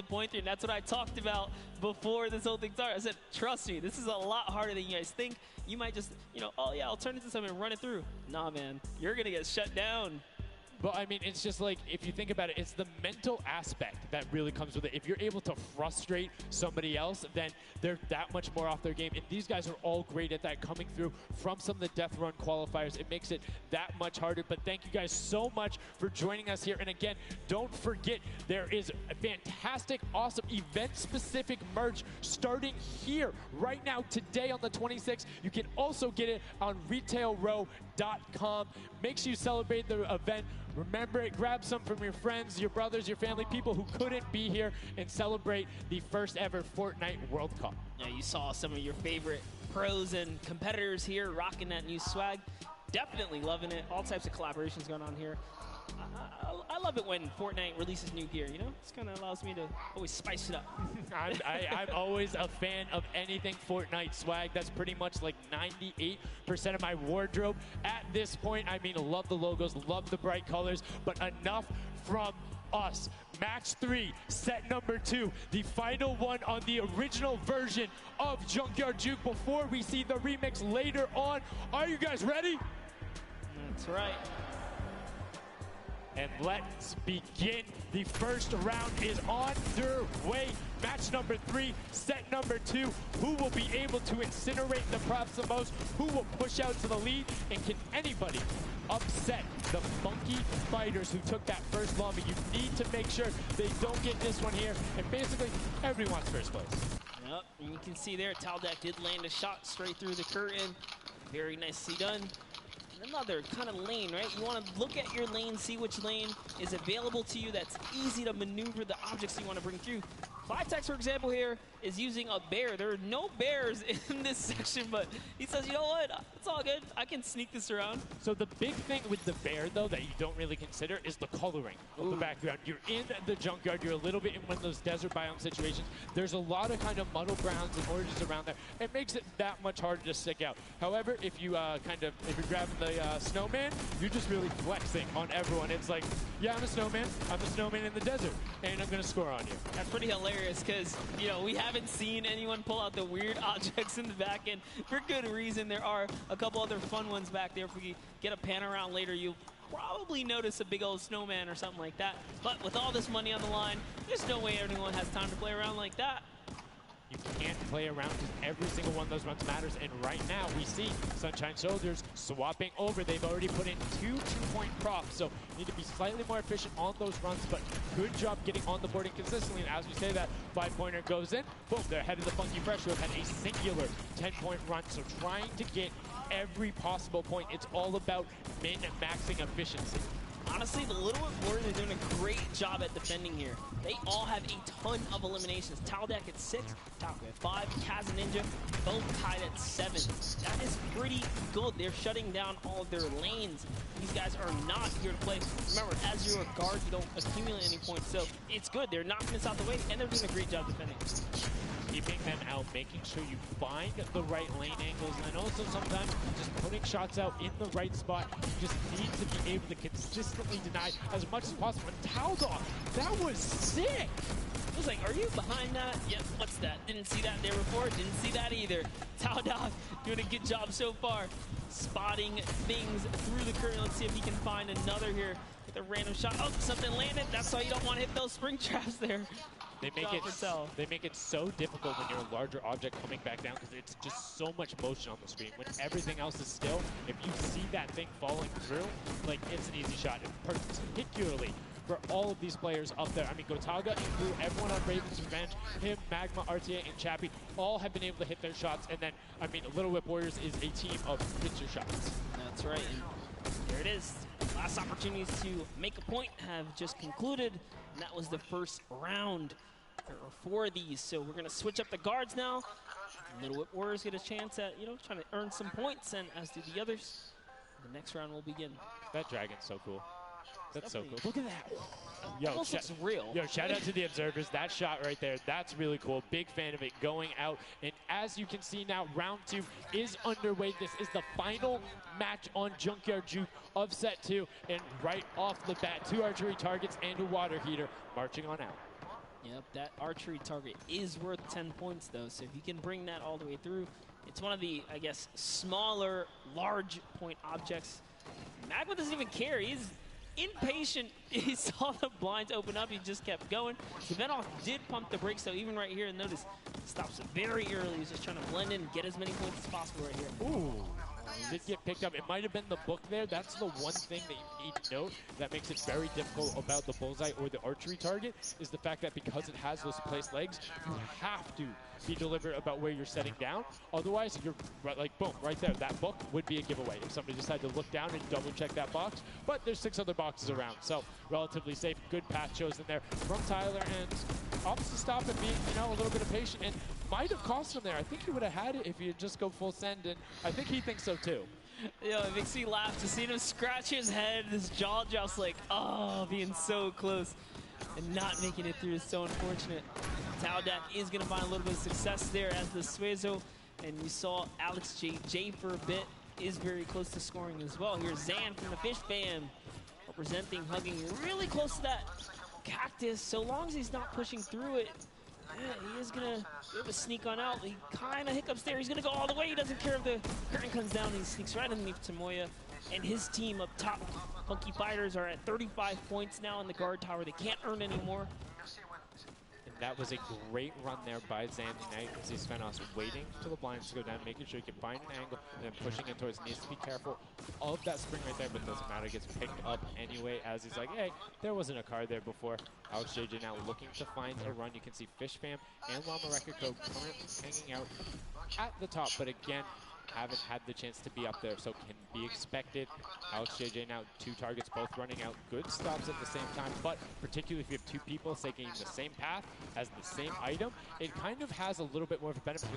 point through. And that's what I talked about before this whole thing started. I said, trust me, this is a lot harder than you guys think. You might just, you know, oh yeah, I'll turn it into something and run it through. Nah, man, you're going to get shut down. But I mean, it's just like, if you think about it, it's the mental aspect that really comes with it. If you're able to frustrate somebody else, then they're that much more off their game. And these guys are all great at that, coming through from some of the Death Run qualifiers. It makes it that much harder. But thank you guys so much for joining us here. And again, don't forget, there is a fantastic, awesome event-specific merch starting here right now, today on the 26th. You can also get it on retailrow.com. Make sure you celebrate the event. Remember it, grab some from your friends, your brothers, your family, people who couldn't be here, and celebrate the first ever Fortnite World Cup. Yeah, you saw some of your favorite pros and competitors here rocking that new swag. Definitely loving it. All types of collaborations going on here. I love it when Fortnite releases new gear, you know? This kind of allows me to always spice it up. I'm always a fan of anything Fortnite swag. That's pretty much like 98% of my wardrobe at this point. I mean, love the logos, love the bright colors, but enough from us. Match 3, set number 2, the final one on the original version of Junkyard Juke before we see the remix later on. Are you guys ready? That's right. And let's begin. The first round is on their way. Match number 3, set number 2. Who will be able to incinerate the props the most? Who will push out to the lead? And can anybody upset the Funky Fighters who took that first lobby? You need to make sure they don't get this one here. And basically, everyone's first place. Yep, and you can see there, Taldeck did land a shot straight through the curtain. Very nicely done. Another kind of lane, right? You want to look at your lane, see which lane is available to you that's easy to maneuver the objects you want to bring through. Vitex, for example, here is using a bear. There are no bears in this section, but he says, you know what? It's all good. I can sneak this around. So the big thing with the bear, though, that you don't really consider is the coloring of the background. You're in the junkyard. You're a little bit in one of those desert biome situations. There's a lot of kind of muddle grounds and oranges around there. It makes it that much harder to stick out. However, if you if you're grabbing the snowman, you're just really flexing on everyone. It's like, yeah, I'm a snowman. I'm a snowman in the desert, and I'm going to score on you. That's pretty hilarious because, you know, we haven't seen anyone pull out the weird objects in the back end for good reason. There are a couple other fun ones back there. If we get a pan around later, you'll probably notice a big old snowman or something like that. But with all this money on the line, there's no way anyone has time to play around like that. You can't play around because every single one of those runs matters. And right now, we see Sunshine Soldiers swapping over. They've already put in 2 2-point props, so need to be slightly more efficient on those runs, but good job getting on the boarding consistently. And as we say that, 5-pointer goes in, boom, they're ahead of the Funky Fresh, who have had a singular 10-point run. So trying to get every possible point. It's all about min-maxing efficiency. Honestly, the Little Warriors are doing a great job at defending here. They all have a ton of eliminations. Taldeck at 6, Taco at 5, Kaz and Ninja both tied at 7. That is pretty good. They're shutting down all of their lanes. These guys are not here to play. Remember, as you're a guard, you don't accumulate any points, so it's good. They're knocking this out the way, and they're doing a great job defending. Keeping them out, making sure you find the right lane angles, and also sometimes just putting shots out in the right spot. You just need to be able to consistently deny as much as possible. And Taldeck, that was sick! I was like, are you behind that? Yep, what's that? Didn't see that there before, didn't see that either. Taldeck doing a good job so far, spotting things through the curtain. Let's see if he can find another here with a random shot. Oh, something landed. That's why you don't want to hit those spring traps there. They make it so difficult when you're a larger object coming back down because it's just so much motion on the screen. When everything else is still, if you see that thing falling through, like, it's an easy shot. And particularly for all of these players up there. I mean, Gotaga and Blue, everyone on Raven's Revenge, him, Magma, RTA, and Chappie, all have been able to hit their shots. And then, I mean, Little Whip Warriors is a team of hit your shots. That's right. And there it is. Last opportunities to make a point have just concluded, and that was the first round. There are 4 of these, so we're going to switch up the guards now. Little Whip Warriors get a chance at, you know, trying to earn some points, and as do the others. The next round will begin. That dragon's so cool. That's so cool. Look at that. Yo, almost looks real. Yo, shout out to the observers. That shot right there, that's really cool. Big fan of it going out. And as you can see now, round 2 is underway. This is the final match on Junkyard Juke of set 2. And right off the bat, 2 archery targets and a water heater marching on out. Yep, that archery target is worth 10 points, though. So if you can bring that all the way through, it's one of the, I guess, smaller, large point objects. Magma doesn't even care. He's impatient. He saw the blinds open up. He just kept going. Svenoff did pump the brakes, though, even right here. And notice, stops very early. He's just trying to blend in and get as many points as possible right here. Ooh. Did get picked up. It might have been the book there. That's the one thing that you need to note that makes it very difficult about the bullseye or the archery target is the fact that because it has those placed legs, you have to be deliberate about where you're setting down. Otherwise, you're like, boom, right there. That book would be a giveaway if somebody decided to look down and double check that box. But there's 6 other boxes around, so relatively safe. Good path chosen there from Tyler, and opts to stop and be, a little bit of patient, and might have cost him there. I think he would have had it if he had just go full send, and I think he thinks so too. It makes me laugh to see him scratch his head, his jaw drops like, oh, being so close and not making it through is so unfortunate. Taldak is going to find a little bit of success there as the Suezo, and you saw Alex J for a bit is very close to scoring as well. Here's Zan from the Fish Fam, representing, hugging really close to that cactus. So long as he's not pushing through it, yeah, he is going to be able to sneak on out. He kind of hiccups there. He's going to go all the way. He doesn't care if the curtain comes down. He sneaks right underneath Tomoya. And his team up top, Funky Fighters, are at 35 points now in the guard tower. They can't earn any more. And that was a great run there by Zandy Knight as he spent us waiting till the blinds to go down, making sure he can find an angle, and then pushing in towards. Needs to be careful of that spring right there, but doesn't matter. Gets picked up anyway as he's like, hey, there wasn't a card there before. Alex JJ now looking to find a run. You can see Fish Fam and Llama Record Code currently hanging out at the top, but again, haven't had the chance to be up there, so can be expected. Alex JJ now 2 targets, both running out. Good stops at the same time, but particularly if you have 2 people taking the same path as the same item, it kind of has a little bit more of a benefit.